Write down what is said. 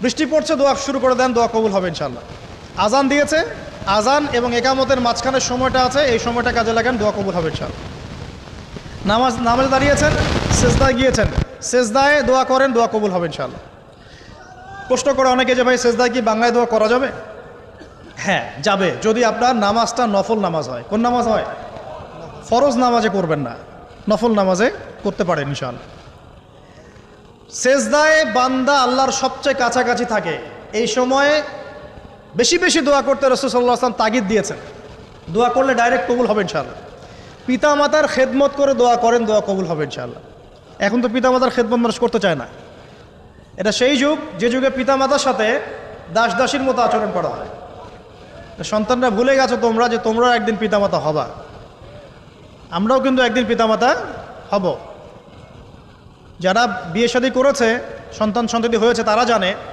বৃষ্টি পড়ছে, দোয়া শুরু করে দেন, দোয়া কবুল হবে ইনশাআল্লাহ। আজান দিয়েছে, আজান এবং একামতের মাঝখানের সময়টা আছে, এই সময়টা কাজে লাগান, দোয়া কবুল হবে ইনশাআল্লাহ। নামাজে দাঁড়িয়েছেন, সেজদায় গিয়েছেন, সেজদায় দোয়া করেন, দোয়া কবুল হবে ইনশাআল্লাহ। প্রশ্ন করে অনেকে যে ভাই সেজদায় কি বাংলায় দোয়া করা যাবে? হ্যাঁ যাবে, যদি আপনার নামাজটা নফল নামাজ হয়। কোন নামাজ হয়? ফরজ নামাজে করবেন না, নফল নামাজে করতে পারেন ইনশাআল্লাহ। সেজদায় বান্দা আল্লাহর সবচেয়ে কাছাকাছি থাকে, এই সময়ে বেশি বেশি দোয়া করতে রাসূল সাল্লাল্লাহু আলাইহি ওয়াসাল্লাম তাগিদ দিয়েছেন। দোয়া করলে ডাইরেক্ট কবুল হবে ইনশাআল্লাহ। পিতা মাতার খেদমত করে দোয়া করেন, দোয়া কবুল হবে ইনশাআল্লাহ। এখন তো পিতা মাতার খেদমত মানুষ করতে চায় না। এটা সেই যুগ যে যুগে পিতা মাতার সাথে দাস দাসীর মতো আচরণ করা হয়। সন্তানরা ভুলে গেছো তোমরা যে তোমরা একদিন পিতামাতা হবা। আমরাও কিন্তু একদিন পিতামাতা হব। যারা বিয়ে শাদী করেছে, সন্তান সন্ততি হয়েছে, তারা জানে